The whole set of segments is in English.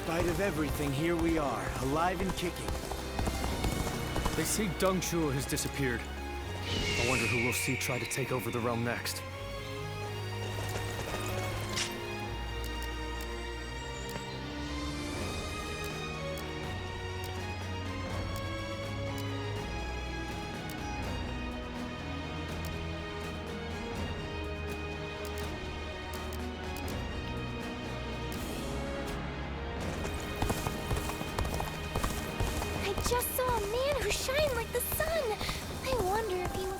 spite of everything, here we are, alive and kicking. They say Deng Zhuo has disappeared. I wonder who we'll see try to take over the realm next. I just saw a man who shined like the sun. I wonder if he was...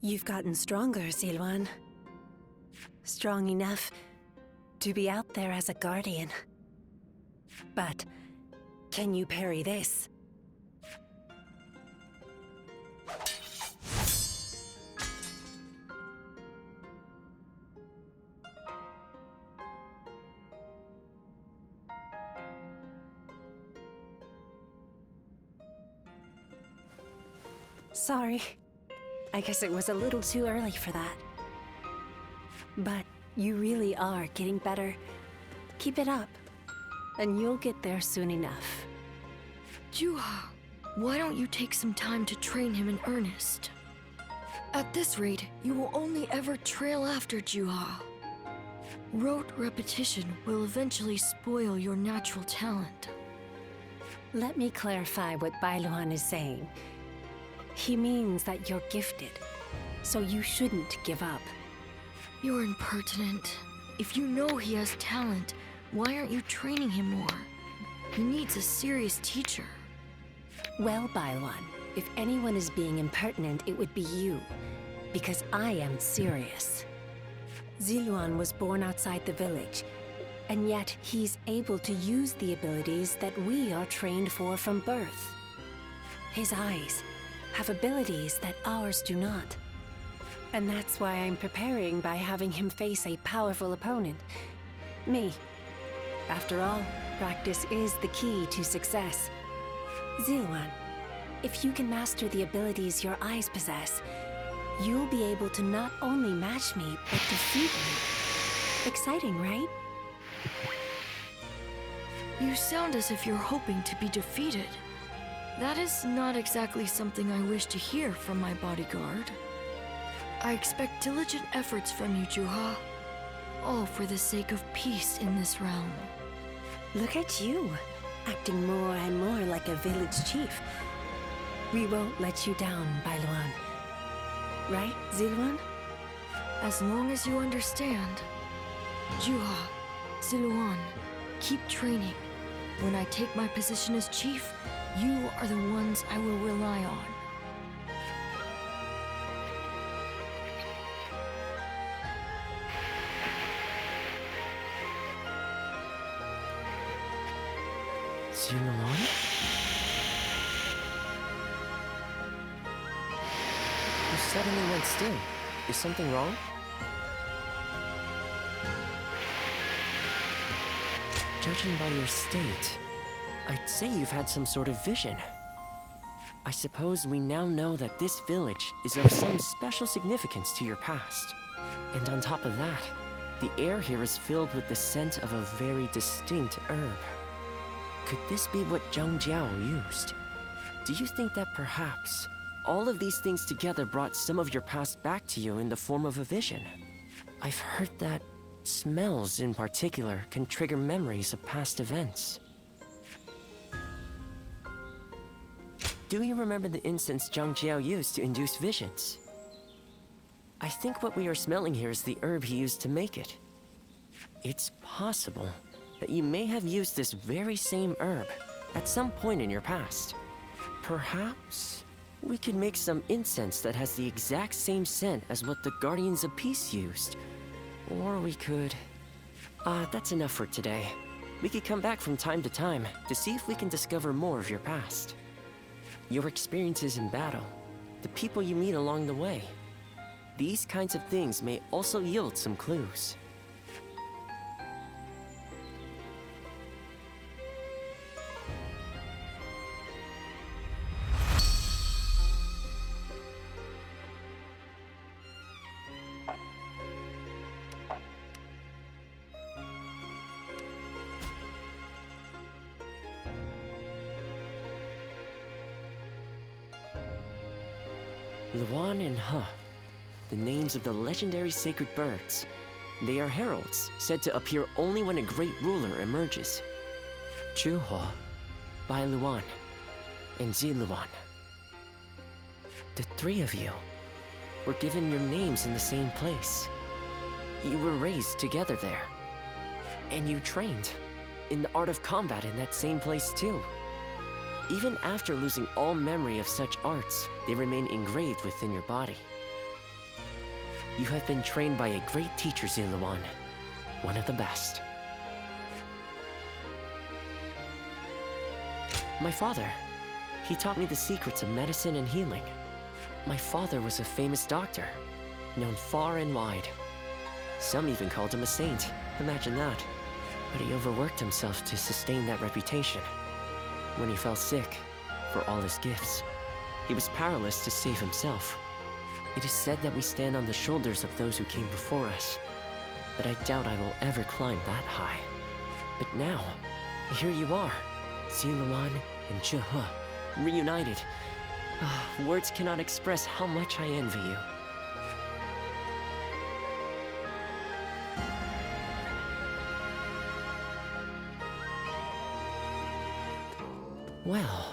You've gotten stronger, Zilwan. Strong enough to be out there as a guardian. But can you parry this? Sorry. I guess it was a little too early for that. But you really are getting better. Keep it up, and you'll get there soon enough. Juha, why don't you take some time to train him in earnest? At this rate, you will only ever trail after Juha. Rote repetition will eventually spoil your natural talent. Let me clarify what Bailuan is saying. He means that you're gifted, so you shouldn't give up. You're impertinent. If you know he has talent, why aren't you training him more? He needs a serious teacher. Well, Bailuan, if anyone is being impertinent, it would be you. Because I am serious. Ziluan was born outside the village, and yet he's able to use the abilities that we are trained for from birth. His eyes have abilities that ours do not. And that's why I'm preparing by having him face a powerful opponent. Me. After all, practice is the key to success. Zilwan, if you can master the abilities your eyes possess, you'll be able to not only match me, but defeat me. Exciting, right? You sound as if you're hoping to be defeated. That is not exactly something I wish to hear from my bodyguard. I expect diligent efforts from you, Juha. All for the sake of peace in this realm. Look at you, acting more and more like a village chief. We won't let you down, Bailuan. Right, Zilwan? As long as you understand. Juha, Ziluan, keep training. When I take my position as chief, you are the ones I will rely on. Ziluan? You suddenly went still. Is something wrong? Judging by your state, I'd say you've had some sort of vision. I suppose we now know that this village is of some special significance to your past. And on top of that, the air here is filled with the scent of a very distinct herb. Could this be what Zhang Jiao used? Do you think that perhaps all of these things together brought some of your past back to you in the form of a vision? I've heard that smells in particular can trigger memories of past events. Do you remember the incense Zhang Jiao used to induce visions? I think what we are smelling here is the herb he used to make it. It's possible that you may have used this very same herb at some point in your past. Perhaps we could make some incense that has the exact same scent as what the Guardians of Peace used. Or we could... That's enough for today. We could come back from time to time to see if we can discover more of your past. Your experiences in battle, the people you meet along the way. These kinds of things may also yield some clues. Luan and He, the names of the legendary sacred birds. They are heralds, said to appear only when a great ruler emerges. Zhuhua, Bai Luan, and Ziluan. The three of you were given your names in the same place. You were raised together there. And you trained in the art of combat in that same place too. Even after losing all memory of such arts, they remain engraved within your body. You have been trained by a great teacher, Ziluan, one of the best. My father, he taught me the secrets of medicine and healing. My father was a famous doctor, known far and wide. Some even called him a saint, imagine that. But he overworked himself to sustain that reputation. When he fell sick, for all his gifts, he was powerless to save himself. It is said that we stand on the shoulders of those who came before us, but I doubt I will ever climb that high. But now, here you are, Ziluan and Zhuhua, reunited. Words cannot express how much I envy you. Well...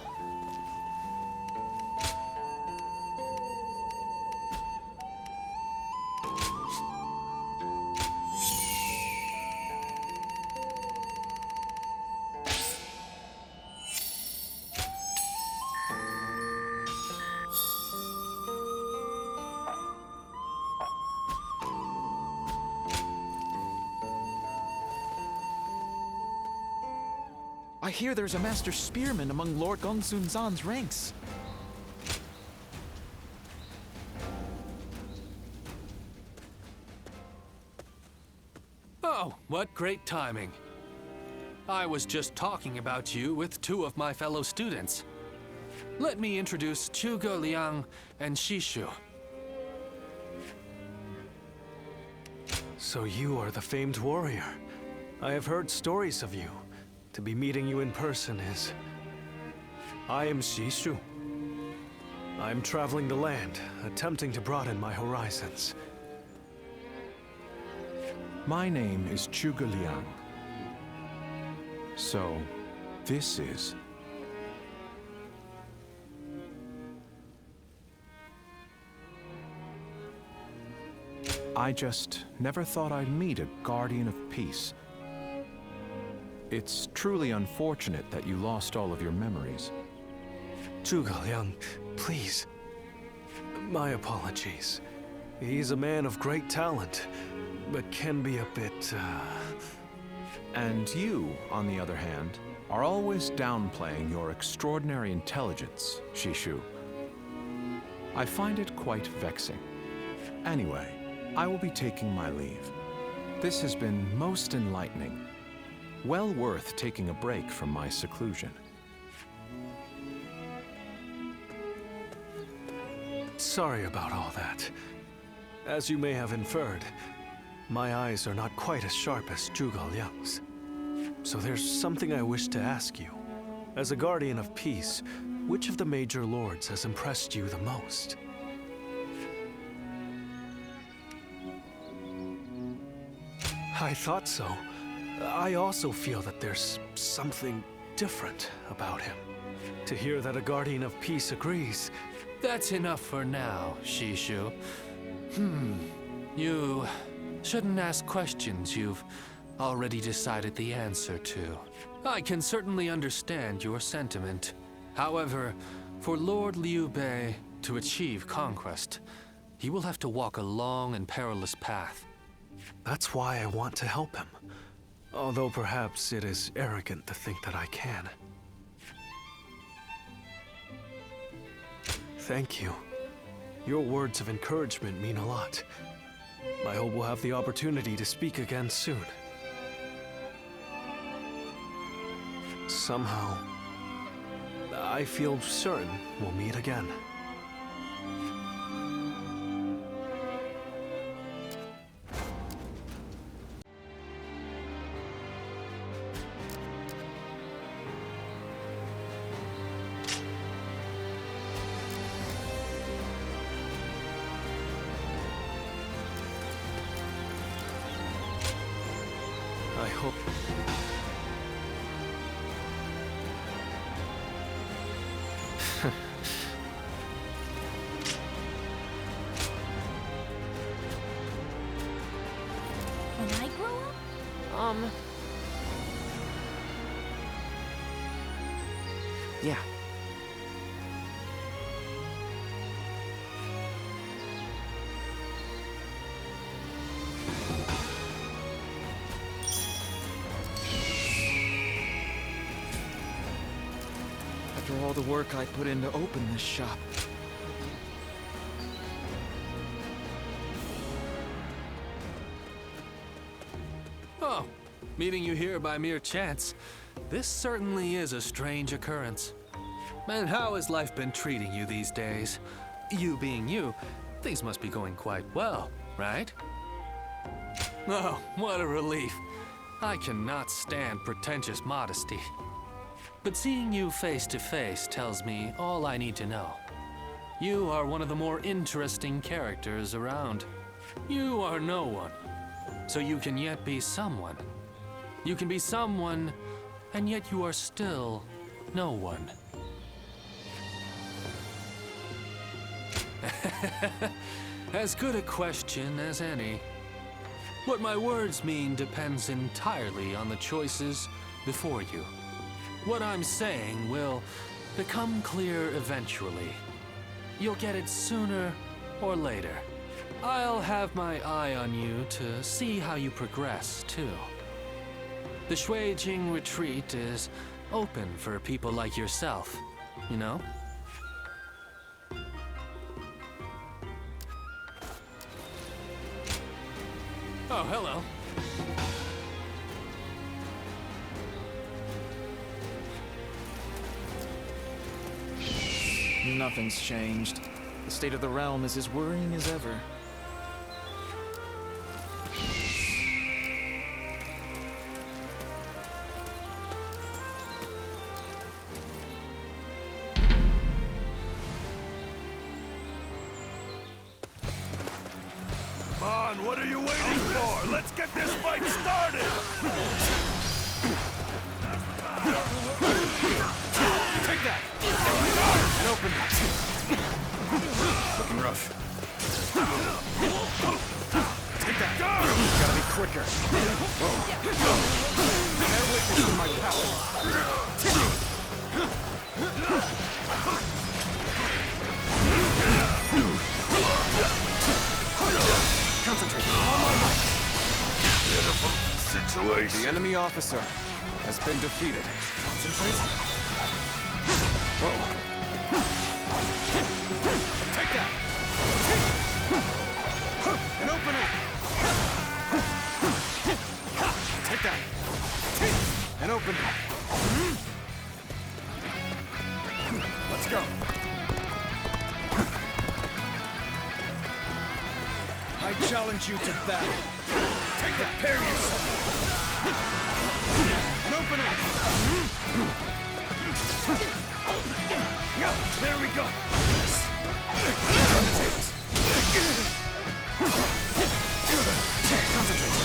I hear there's a master spearman among Lord Gongsun Zan's ranks. Oh, what great timing. I was just talking about you with two of my fellow students. Let me introduce Zhuge Liang and Shishu. So you are the famed warrior. I have heard stories of you. To be meeting you in person is... I am Shishu. I am traveling the land, attempting to broaden my horizons. My name is Zhuge Liang. So, this is... I just never thought I'd meet a guardian of peace. It's truly unfortunate that you lost all of your memories. Zhuge Liang, please. My apologies. He's a man of great talent, but can be a bit, And you, on the other hand, are always downplaying your extraordinary intelligence, Shishu. I find it quite vexing. Anyway, I will be taking my leave. This has been most enlightening. Well worth taking a break from my seclusion. Sorry about all that. As you may have inferred, my eyes are not quite as sharp as Zhuge Liang's. So there's something I wish to ask you. As a guardian of peace, which of the major lords has impressed you the most? I thought so. I also feel that there's something different about him. To hear that a guardian of peace agrees... That's enough for now, Shishu. You shouldn't ask questions you've already decided the answer to. I can certainly understand your sentiment. However, for Lord Liu Bei to achieve conquest, he will have to walk a long and perilous path. That's why I want to help him. Although perhaps it is arrogant to think that I can. Thank you. Your words of encouragement mean a lot. I hope we'll have the opportunity to speak again soon. Somehow, I feel certain we'll meet again. I hope... When I grow up? Yeah. After all the work I put in to open this shop. Oh, meeting you here by mere chance. This certainly is a strange occurrence. And how has life been treating you these days? You being you, things must be going quite well, right? Oh, what a relief. I cannot stand pretentious modesty. But seeing you face to face tells me all I need to know. You are one of the more interesting characters around. You are no one, so you can yet be someone. You can be someone, and yet you are still no one. As good a question as any. What my words mean depends entirely on the choices before you. What I'm saying will become clear eventually. You'll get it sooner or later. I'll have my eye on you to see how you progress, too. The Shuijing retreat is open for people like yourself, you know? Oh, hello. Nothing's changed. The state of the realm is as worrying as ever. Come on, what are you waiting for? Let's get this fight started! Take that! And open it. Looking rough. Take that! Gotta be quicker. Bear witness to my Concentrate. Pitiful situation. The enemy officer has been defeated. Concentrate. Whoa. Take that! And open it! Take that! And open it! Let's go! I challenge you to battle! Take that! Prepare yourself! And open it! Yeah, there we go! Concentrate!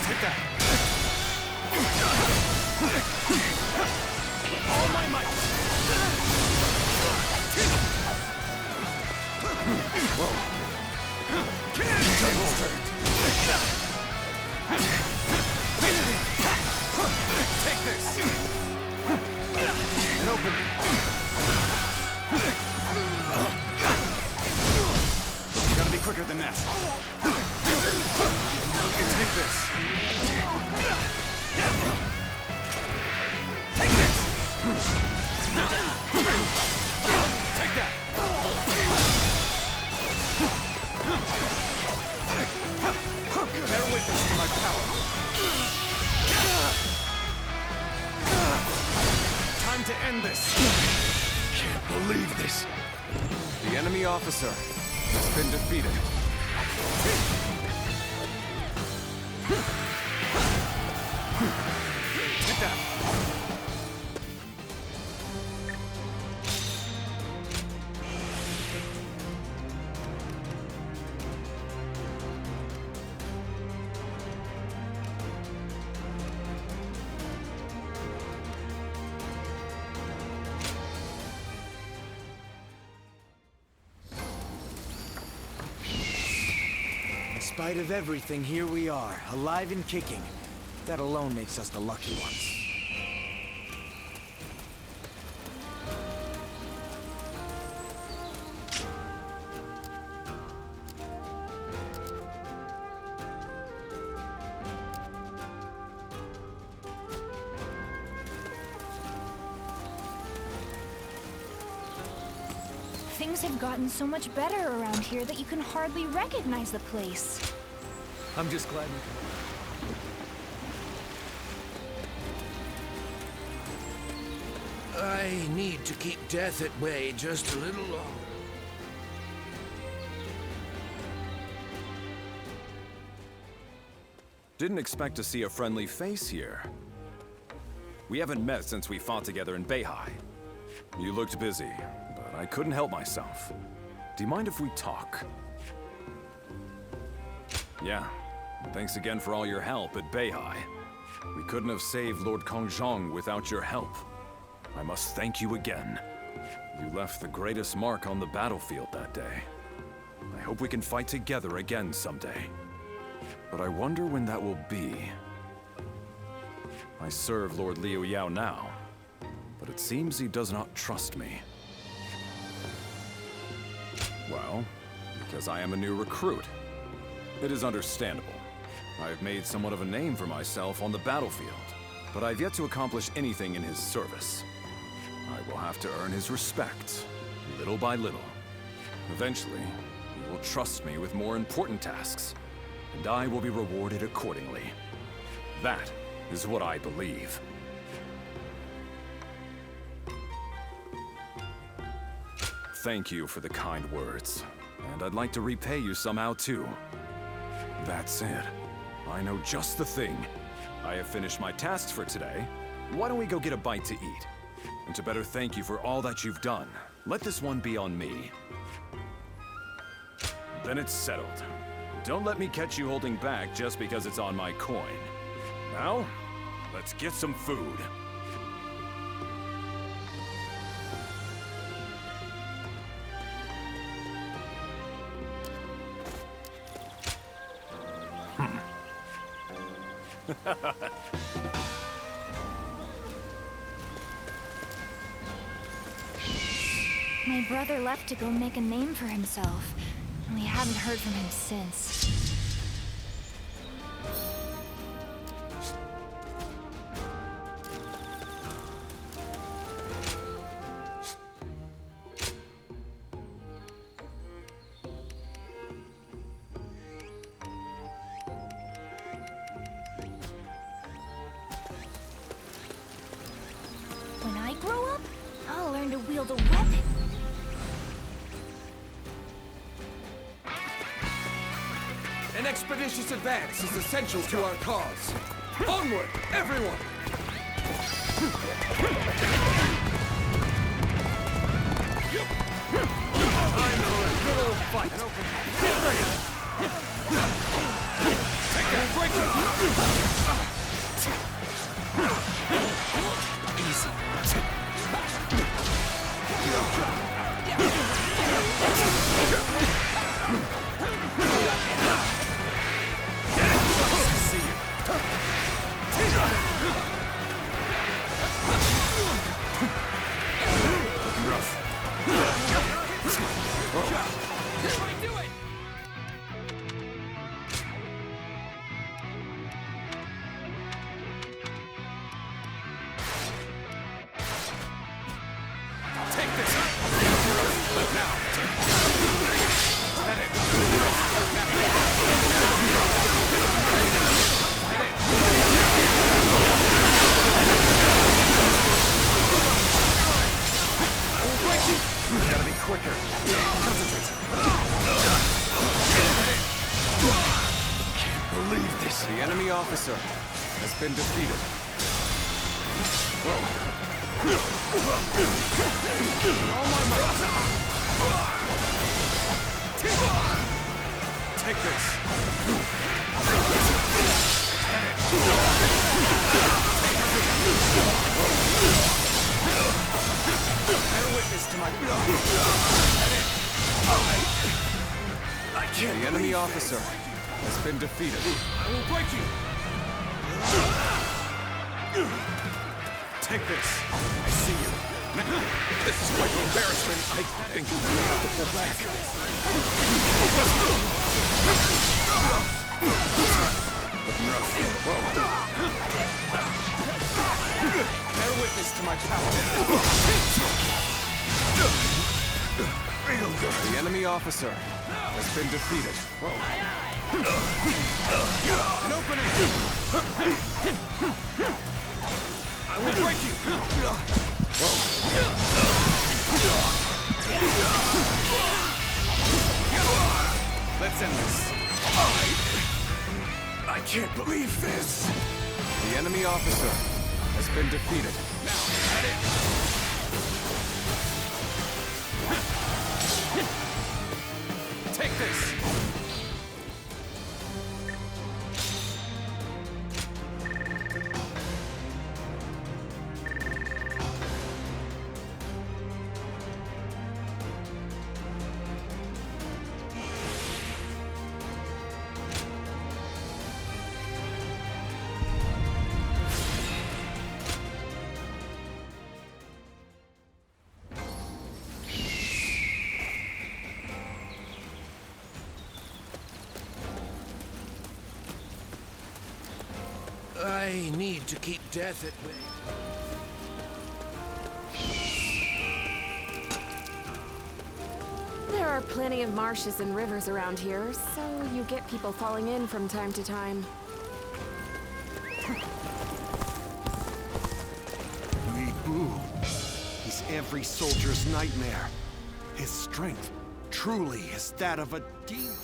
Take that! All my might! Whoa! Tables turned! to end this. Can't believe this. The enemy officer has been defeated. Get down. In spite of everything, here we are, alive and kicking. That alone makes us the lucky ones. Things have gotten so much better around here that you can hardly recognize the place. I'm just glad we can... I need to keep death at bay just a little longer. Didn't expect to see a friendly face here. We haven't met since we fought together in Beihai. You looked busy, but I couldn't help myself. Do you mind if we talk? Yeah, thanks again for all your help at Beihai. We couldn't have saved Lord Kongjong without your help. I must thank you again. You left the greatest mark on the battlefield that day. I hope we can fight together again someday. But I wonder when that will be. I serve Lord Liu Yao now, but it seems he does not trust me. Well, because I am a new recruit. It is understandable. I have made somewhat of a name for myself on the battlefield, but I've yet to accomplish anything in his service. I will have to earn his respect, little by little. Eventually, he will trust me with more important tasks, and I will be rewarded accordingly. That is what I believe. Thank you for the kind words, and I'd like to repay you somehow too. That said, I know just the thing. I have finished my tasks for today. Why don't we go get a bite to eat? And to better thank you for all that you've done, let this one be on me. Then it's settled. Don't let me catch you holding back just because it's on my coin. Now, let's get some food. My brother left to go make a name for himself, and we haven't heard from him since. When I grow up, I'll learn to wield a weapon. An expeditious advance is essential to our cause. Onward, everyone! Time for a good old fight. Get ready! Take it and break it! Easy. See you. Take this. Bear witness to my... I can't. The enemy officer has been defeated. I will break you. Take this. I see you. This is quite an embarrassment. I think we have to pull back. Bear witness to my power. The enemy officer has been defeated. An opening! I will break you! Let's end this. I can't believe this! The enemy officer has been defeated. Now, at it! Take this! I need to keep death at bay. There are plenty of marshes and rivers around here, so you get people falling in from time to time. Li Bu. He's every soldier's nightmare. His strength truly is that of a demon.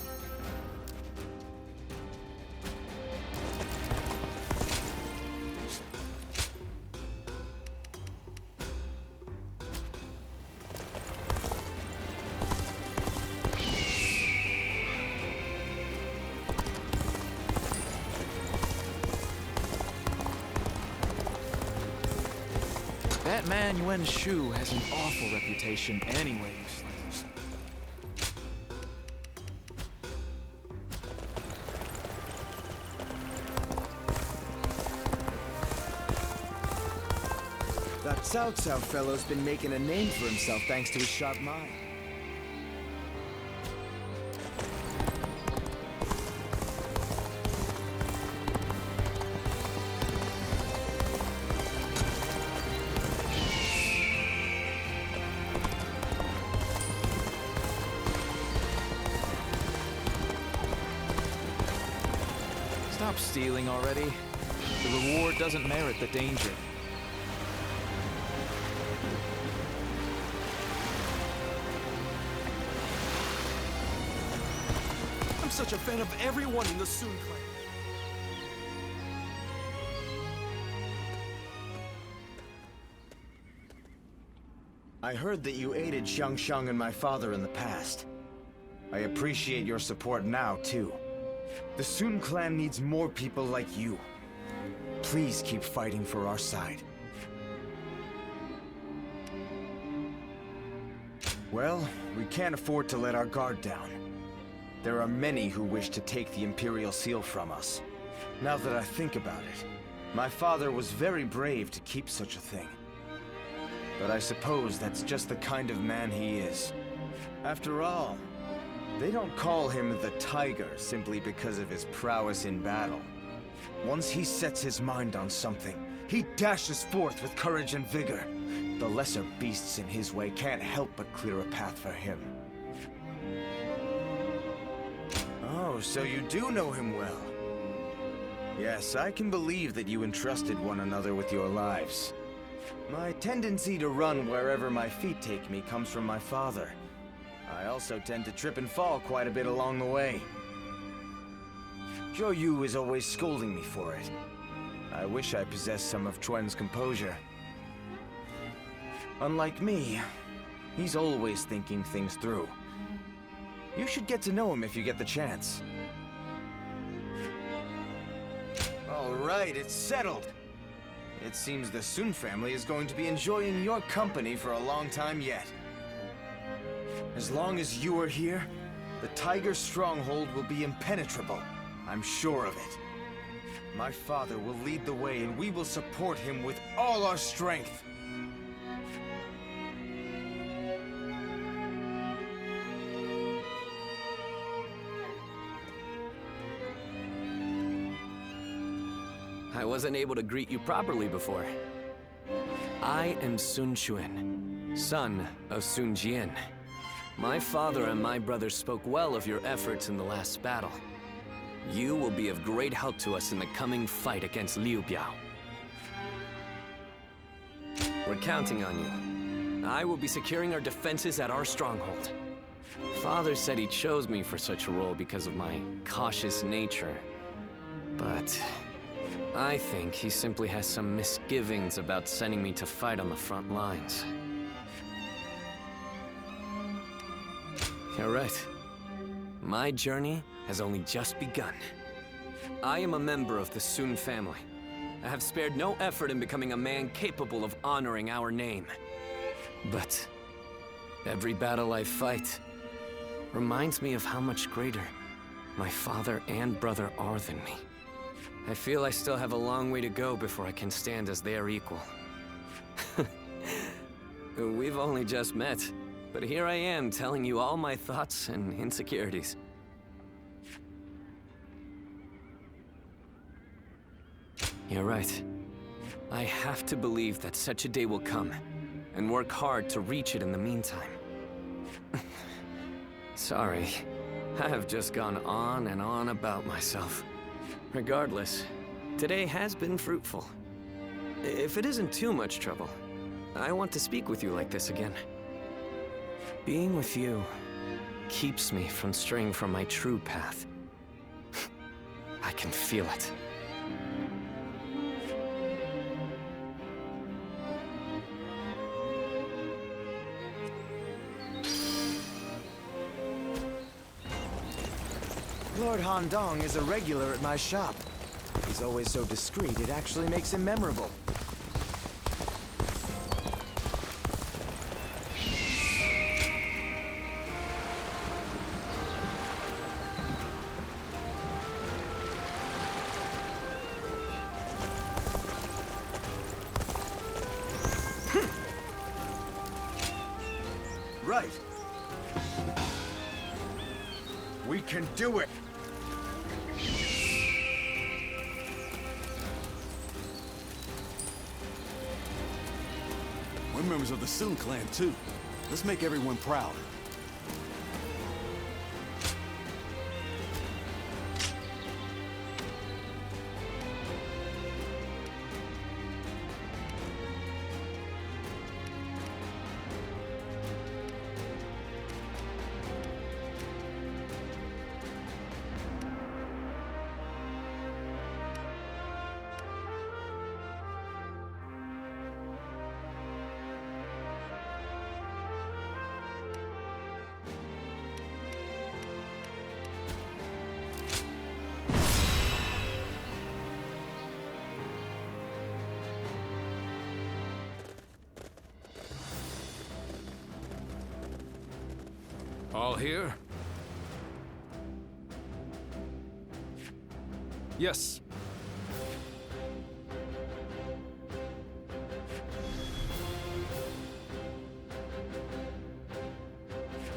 That man Yuan Shu has an awful reputation anyways. That Cao Cao fellow's been making a name for himself thanks to his sharp mind. Stop stealing already. The reward doesn't merit the danger. I'm such a fan of everyone in the Sun clan. I heard that you aided Xiangsheng and my father in the past. I appreciate your support now, too. The Sun clan needs more people like you. Please keep fighting for our side. Well, we can't afford to let our guard down. There are many who wish to take the Imperial Seal from us. Now that I think about it, my father was very brave to keep such a thing. But I suppose that's just the kind of man he is. After all, they don't call him the Tiger simply because of his prowess in battle. Once he sets his mind on something, he dashes forth with courage and vigor. The lesser beasts in his way can't help but clear a path for him. Oh, so you do know him well. Yes, I can believe that you entrusted one another with your lives. My tendency to run wherever my feet take me comes from my father. I also tend to trip and fall quite a bit along the way. Zhou Yu is always scolding me for it. I wish I possessed some of Chuan's composure. Unlike me, he's always thinking things through. You should get to know him if you get the chance. All right, it's settled. It seems the Sun family is going to be enjoying your company for a long time yet. As long as you are here, the Tiger Stronghold will be impenetrable. I'm sure of it. My father will lead the way, and we will support him with all our strength. I wasn't able to greet you properly before. I am Sun Quan, son of Sun Jian. My father and my brothers spoke well of your efforts in the last battle. You will be of great help to us in the coming fight against Liu Biao. We're counting on you. I will be securing our defenses at our stronghold. Father said he chose me for such a role because of my cautious nature. But I think he simply has some misgivings about sending me to fight on the front lines. You're right. My journey has only just begun. I am a member of the Sun family. I have spared no effort in becoming a man capable of honoring our name. But every battle I fight reminds me of how much greater my father and brother are than me. I feel I still have a long way to go before I can stand as their equal. We've only just met, but here I am telling you all my thoughts and insecurities. You're right. I have to believe that such a day will come, and work hard to reach it in the meantime. Sorry, I have just gone on and on about myself. Regardless, today has been fruitful. If it isn't too much trouble, I want to speak with you like this again. Being with you keeps me from straying from my true path. I can feel it. Lord Han Dong is a regular at my shop. He's always so discreet, it actually makes him memorable. Right. We can do it. We're members of the Sun clan, too. Let's make everyone proud. All here? Yes.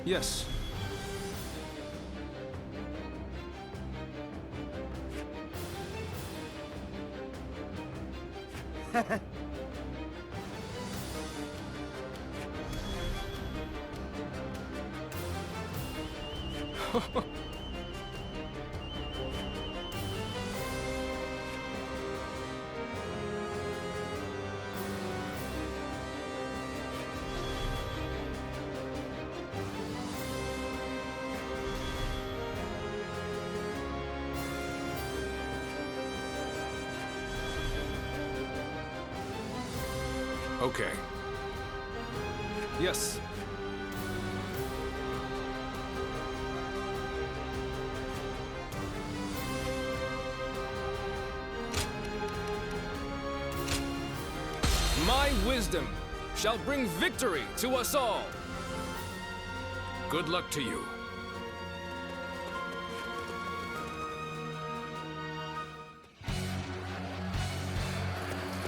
Yes. Okay. Yes. My wisdom shall bring victory to us all. Good luck to you.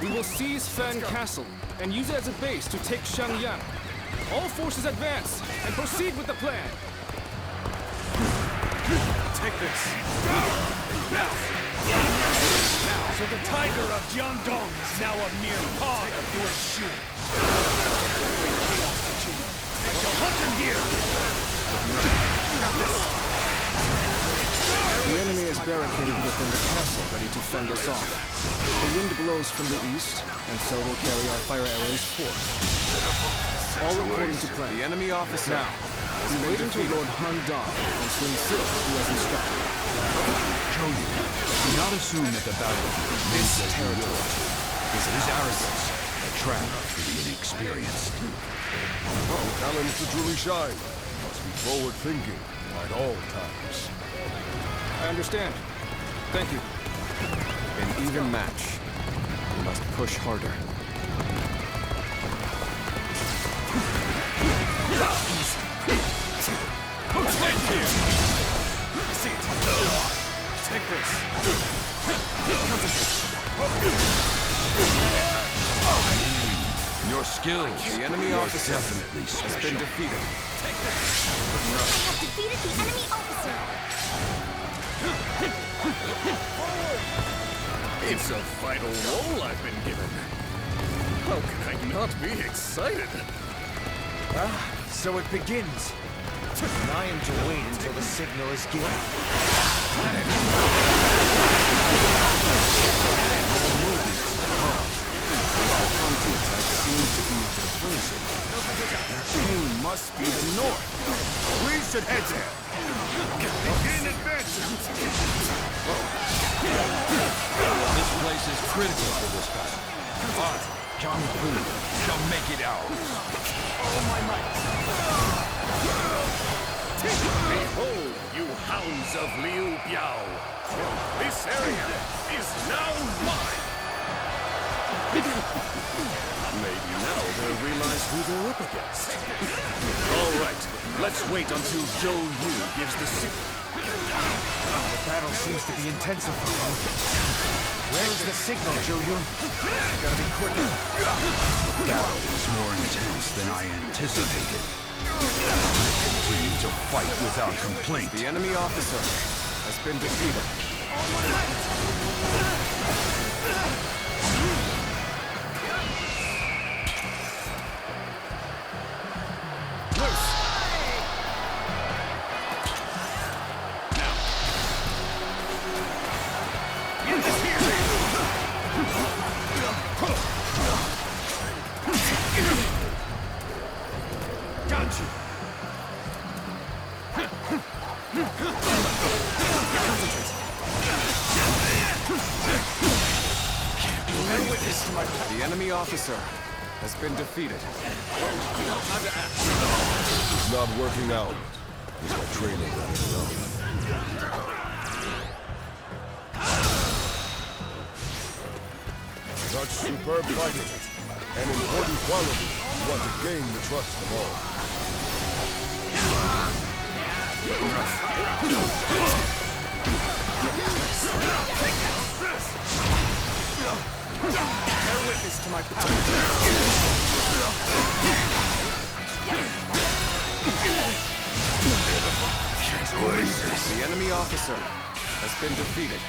We will seize Fan Castle and use it as a base to take Xiangyang. All forces advance and proceed with the plan. Take this. Now. So the tiger of Jiangdong is now a mere pawn of your shoe. I shall hunt him here. The enemy is barricaded within the castle, ready to fend us off. The wind blows from the east, and so will carry our fire arrows forth. All according to plan. The enemy officer. Now, we wait until Lord Han Da and Sun Si do as instructed. Zhou Yu, do not assume that the battle This territory is arrogance, a trap for the inexperienced. Talent to truly shine. Must be forward-thinking at all times. I understand. Thank you. An even match. We must push harder. Take this. Your skills. The enemy officer definitely has been defeated. I have defeated the enemy officer. It's a vital role I've been given. How can I not be excited? So it begins. And I am to wait until the signal is given. Pain must be the north. We should head there. Begin advancing. This place is critical for this battle. I, John Fu, shall make it ours. All my might. Behold, you hounds of Liu Biao. This area is now mine. Maybe now they'll realize who they're up against. All right, let's wait until Zhou Yu gives the signal. The battle seems to be intensifying. Where's the signal, Zhou Yu? Gotta be quicker. The battle is more intense than I anticipated. Continue to fight without complaint. The enemy officer has been defeated. The enemy officer has been defeated. It's not working out. Is my training not enough? Such superb fighting. An important quality. You want to gain the trust of all. Bear witness to my power. The enemy officer has been defeated.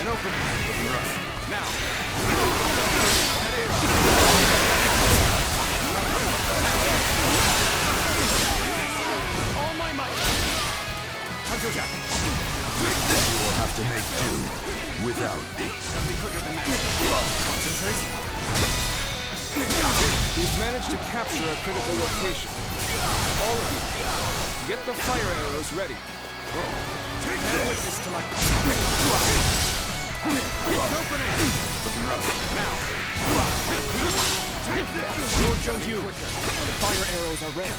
An opening. Now. All my might. You will have to make do without me. Concentrate. We've managed to capture a critical location. All right. Get the fire arrows ready. Take witness to my Opening. Now. cue. The fire arrows are ready.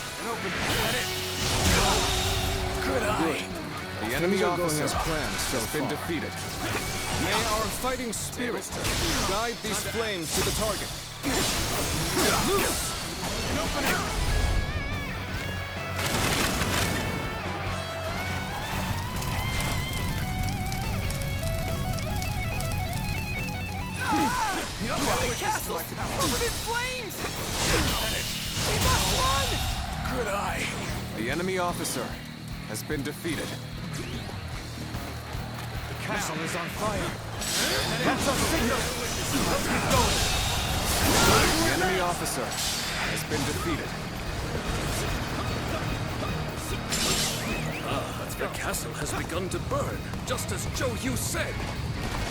Good eye. The enemy Things are going officer as planned so has been far. defeated. May our fighting spirit guide these flames to the target. The castle! Covered in flames! We must run! Good eye. The enemy officer has been defeated. The castle is on fire. That's our signal. Let's get going. The enemy officer has been defeated. The castle has begun to burn, just as Zhou Yu said.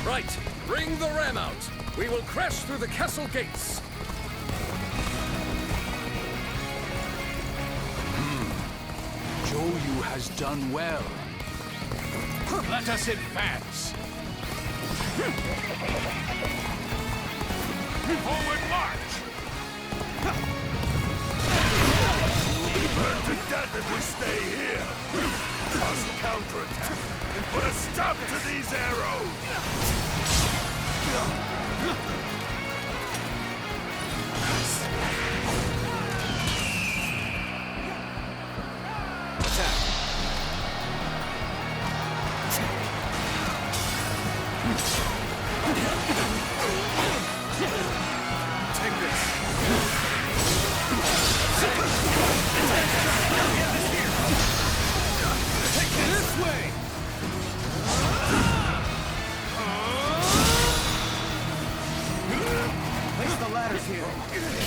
Right, bring the ram out. We will crash through the castle gates. Zhou Yu has done well. Let us advance. Forward march! We'll be burned to death if we stay here. Must counterattack and put a stop to these arrows.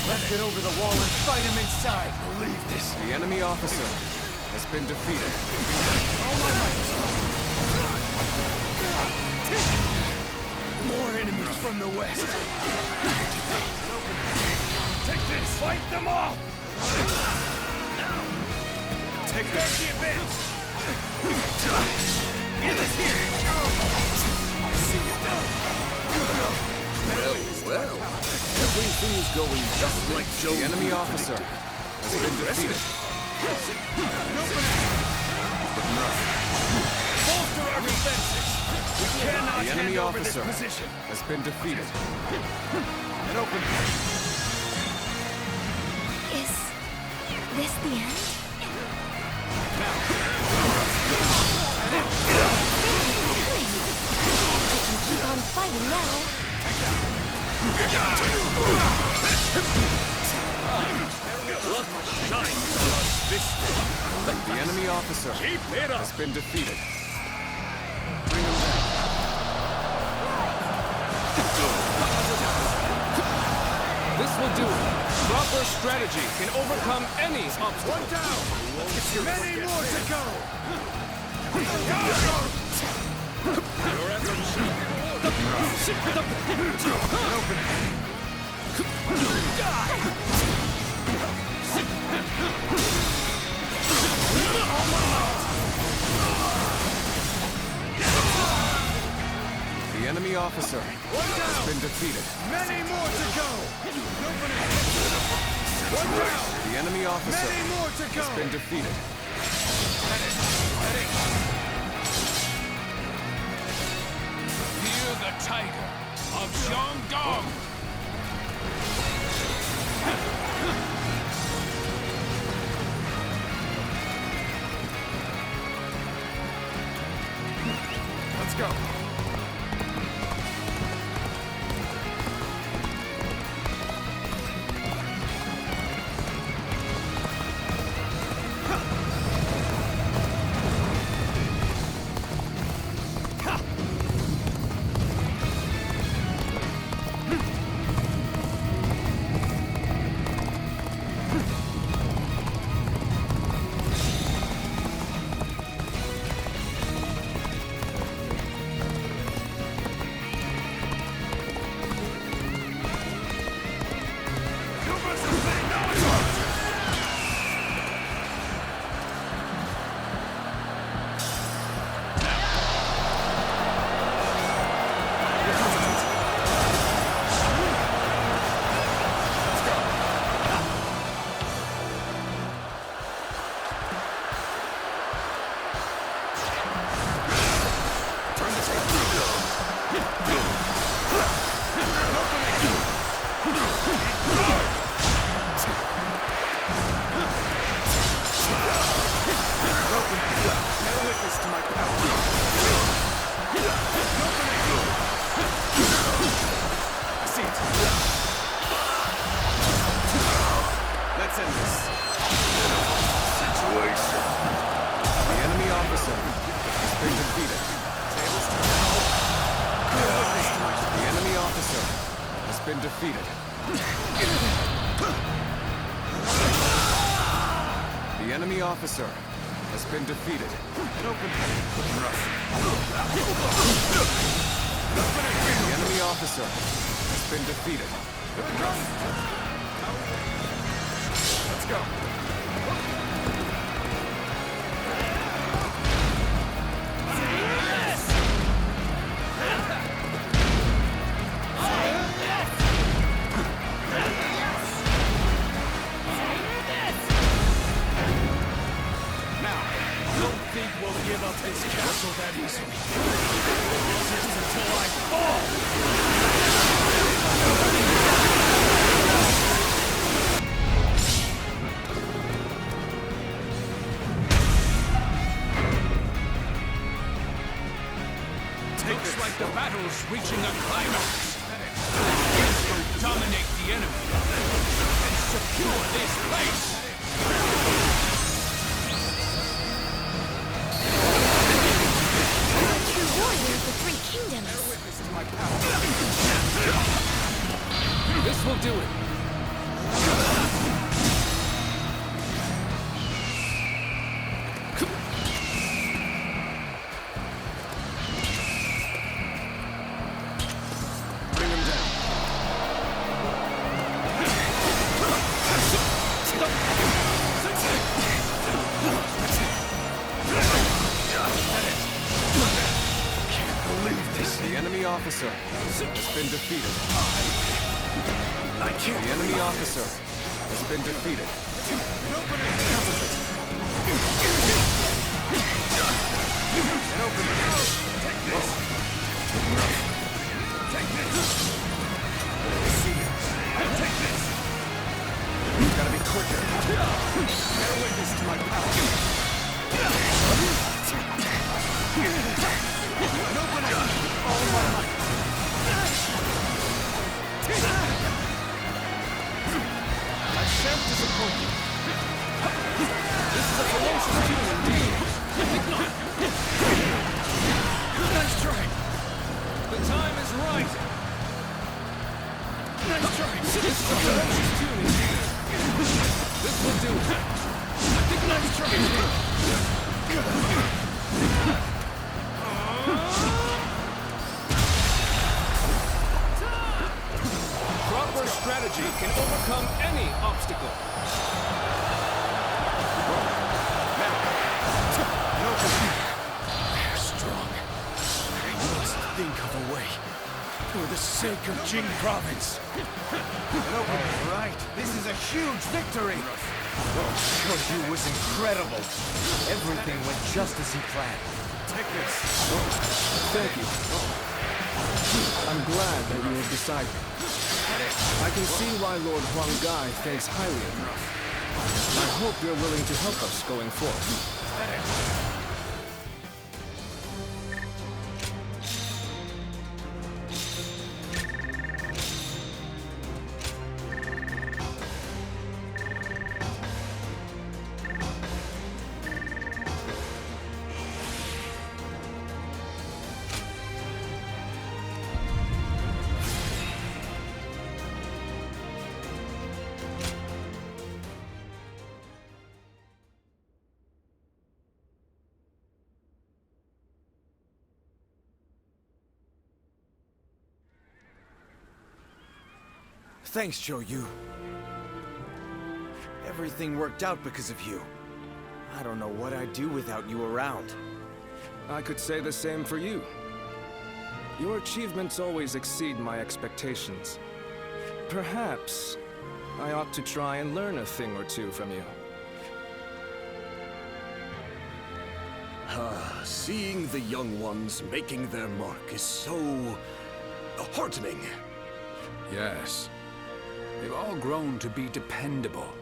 Let's get over the wall and fight him inside. Believe this. The enemy officer has been defeated. More enemies from the west. Take this. Fight them off. Take this. The advance. Get us here. See you now. Well. Everything's going just like Joe. The enemy officer has been defeated. Bolster our defenses. We cannot The enemy hand over this officer position. has been defeated. And open. Is this the end? I can keep on fighting now. Luck shines on us this day. The enemy officer Keep it up. has been defeated. This will do it. Proper strategy can overcome any obstacle. One down. Many more to go. Your efforts. The enemy officer has been defeated. Many more to go. One down. The enemy officer Many more to go. has been defeated. Fear the tiger of Jiangdong. Let's go. been defeated. The enemy officer has been defeated. The enemy officer has been defeated. Let's go. Give up this castle that easily. This is until I fall! Looks like the battle's reaching a climax. Let's go dominate the enemy and secure this place! Warrior of the Three Kingdoms. This will do it. Bring him down. The enemy officer has been defeated. The enemy officer has been defeated. Take this. You gotta be quicker. Bear witness to my power. All my might. I shan't disappoint you. This is a ferocious duel indeed. Nice try. The time is right. Nice try. This is a ferocious duel indeed. This will do it. Nice try. Proper strategy can overcome any obstacle. They're strong. I must think of a way. For the sake of Jing Province. All right, this is a huge victory. Shoyu was incredible. Everything went just as he planned. Take this. Thank you. I'm glad that you have decided. I can see why Lord Huang Gai thinks highly of you. I hope you're willing to help us going forward. Thanks, Shoyu. Everything worked out because of you. I don't know what I'd do without you around. I could say the same for you. Your achievements always exceed my expectations. Perhaps I ought to try and learn a thing or two from you. Seeing the young ones making their mark is so heartening. Yes. They've all grown to be dependable.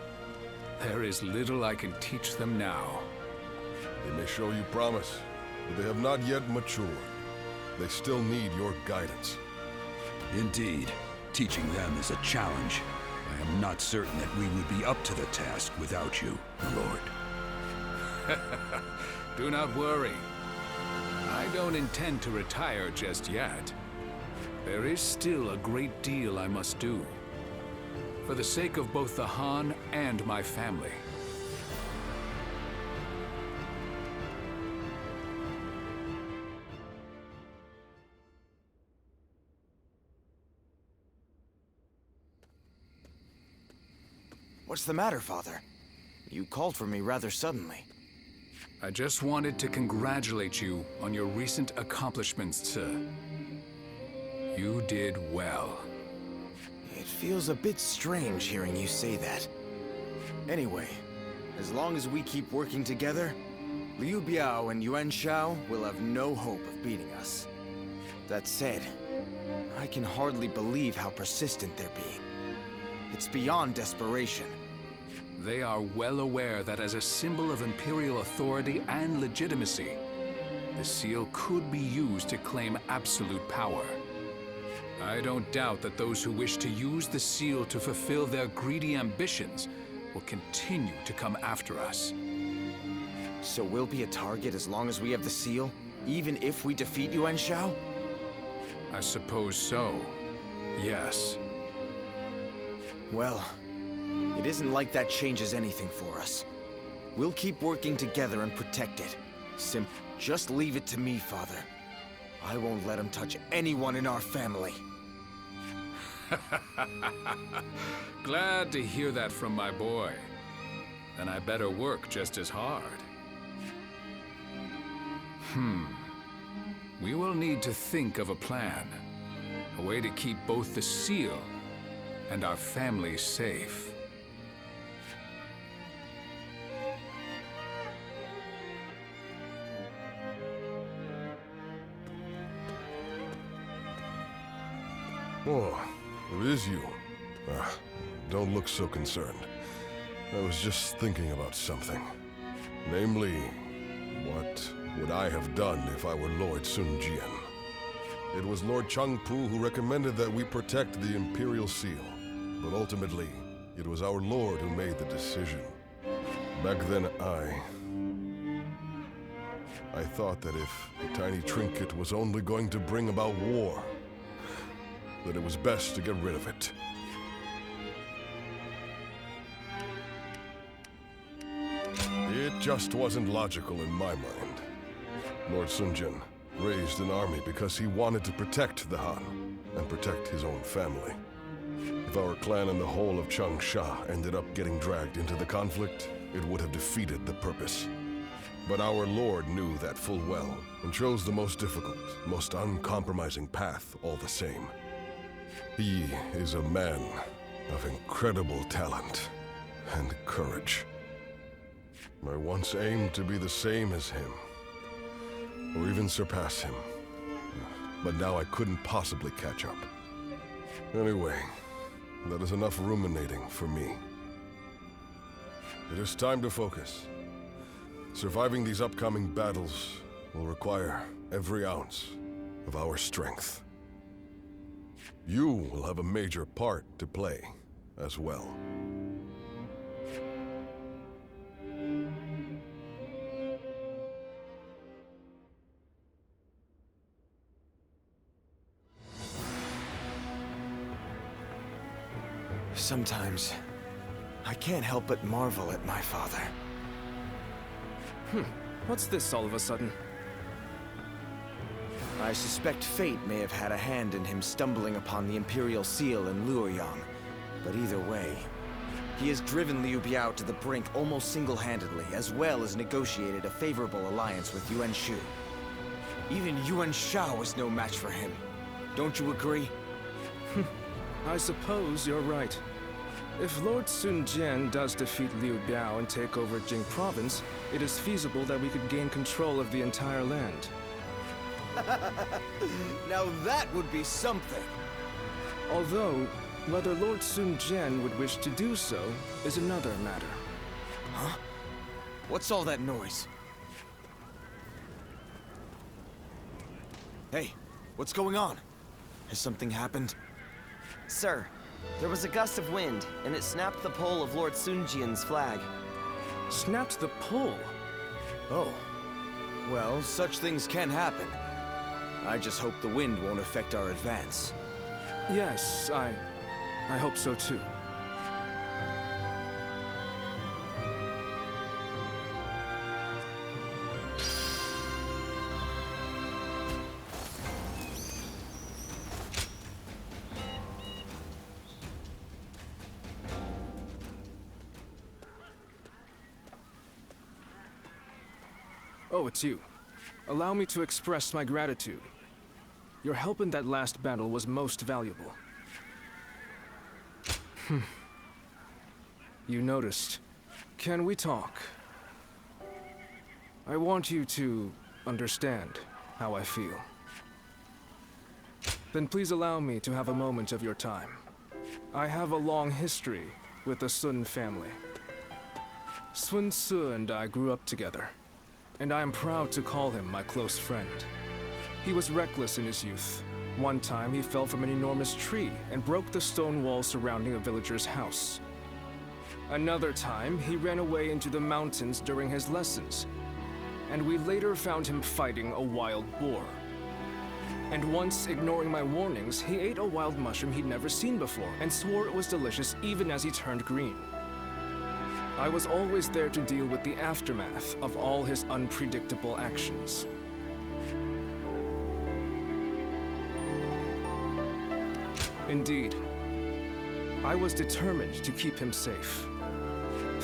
There is little I can teach them now. They may show you promise, but they have not yet matured. They still need your guidance. Indeed. Teaching them is a challenge. I am not certain that we would be up to the task without you, Lord. Do not worry. I don't intend to retire just yet. There is still a great deal I must do. For the sake of both the Han and my family. What's the matter, Father? You called for me rather suddenly. I just wanted to congratulate you on your recent accomplishments, sir. You did well. It feels a bit strange hearing you say that. Anyway, as long as we keep working together, Liu Biao and Yuan Shao will have no hope of beating us. That said, I can hardly believe how persistent they're being. It's beyond desperation. They are well aware that as a symbol of Imperial authority and legitimacy, the seal could be used to claim absolute power. I don't doubt that those who wish to use the seal to fulfill their greedy ambitions will continue to come after us. So we'll be a target as long as we have the seal, even if we defeat Yuan Shao? I suppose so, yes. Well, it isn't like that changes anything for us. We'll keep working together and protect it. Just leave it to me, Father. I won't let him touch anyone in our family. Glad to hear that from my boy. Then I better work just as hard. We will need to think of a plan. A way to keep both the seal and our family safe. Oh, it is you. Don't look so concerned. I was just thinking about something. Namely, what would I have done if I were Lord Sun Jian? It was Lord Changpu who recommended that we protect the Imperial Seal. But ultimately, it was our Lord who made the decision. Back then, I thought that if the tiny trinket was only going to bring about war, that it was best to get rid of it. It just wasn't logical in my mind. Lord Sun Jian raised an army because he wanted to protect the Han and protect his own family. If our clan and the whole of Changsha ended up getting dragged into the conflict, it would have defeated the purpose. But our Lord knew that full well and chose the most difficult, most uncompromising path all the same. He is a man of incredible talent and courage. I once aimed to be the same as him, or even surpass him. But now I couldn't possibly catch up. Anyway, that is enough ruminating for me. It is time to focus. Surviving these upcoming battles will require every ounce of our strength. You will have a major part to play as well. Sometimes, I can't help but marvel at my father. What's this all of a sudden? I suspect fate may have had a hand in him stumbling upon the Imperial Seal in Luoyang. But either way, he has driven Liu Biao to the brink almost single-handedly, as well as negotiated a favorable alliance with Yuan Shu. Even Yuan Shao was no match for him. Don't you agree? I suppose you're right. If Lord Sun Jian does defeat Liu Biao and take over Jing Province, it is feasible that we could gain control of the entire land. Now that would be something! Although, whether Lord Sun Jian would wish to do so is another matter. Huh? What's all that noise? Hey, what's going on? Has something happened? Sir, there was a gust of wind, and it snapped the pole of Lord Sun Jian's flag. Snapped the pole? Oh. Well, such things can happen. I just hope the wind won't affect our advance. Yes, I hope so too. Oh, it's you. Allow me to express my gratitude. Your help in that last battle was most valuable. You noticed. Can we talk? I want you to understand how I feel. Then please allow me to have a moment of your time. I have a long history with the Sun family. Sun Ce and I grew up together, and I am proud to call him my close friend. He was reckless in his youth. One time he fell from an enormous tree and broke the stone wall surrounding a villager's house. Another time he ran away into the mountains during his lessons, and we later found him fighting a wild boar. And once, ignoring my warnings, he ate a wild mushroom he'd never seen before and swore it was delicious even as he turned green. I was always there to deal with the aftermath of all his unpredictable actions. Indeed, I was determined to keep him safe.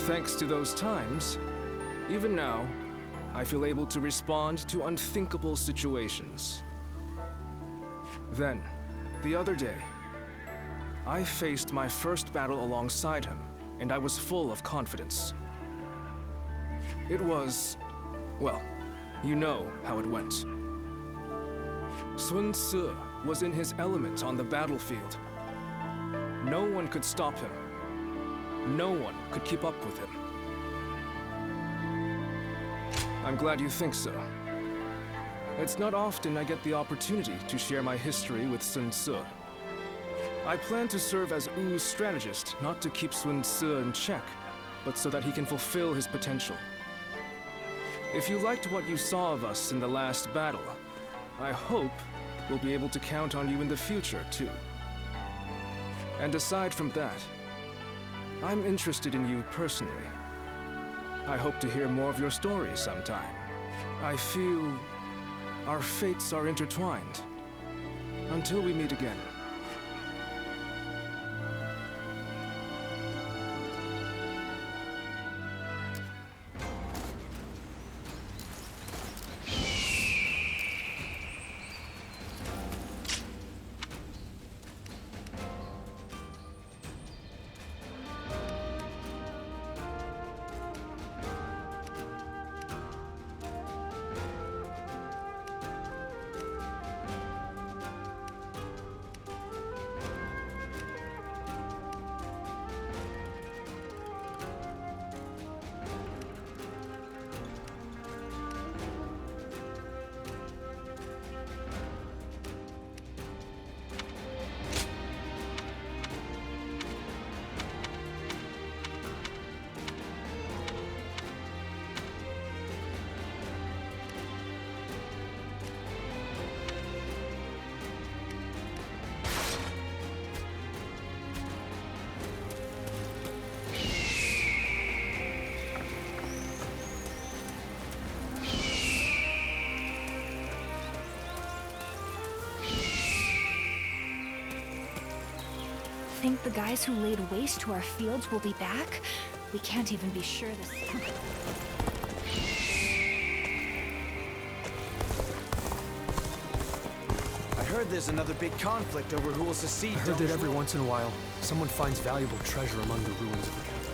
Thanks to those times, even now, I feel able to respond to unthinkable situations. Then, the other day, I faced my first battle alongside him, and I was full of confidence. It was, well, you know how it went. Sun Ce was in his element on the battlefield. No one could stop him. No one could keep up with him. I'm glad you think so. It's not often I get the opportunity to share my history with Sun Ce. I plan to serve as Wu's strategist, not to keep Sun Ce in check, but so that he can fulfill his potential. If you liked what you saw of us in the last battle, I hope we'll be able to count on you in the future, too. And aside from that, I'm interested in you personally. I hope to hear more of your story sometime. I feel our fates are intertwined. Until we meet again. Think the guys who laid waste to our fields will be back? We can't even be sure this... I heard there's another big conflict over who will succeed. I heard that every once in a while, someone finds valuable treasure among the ruins of the cathedral.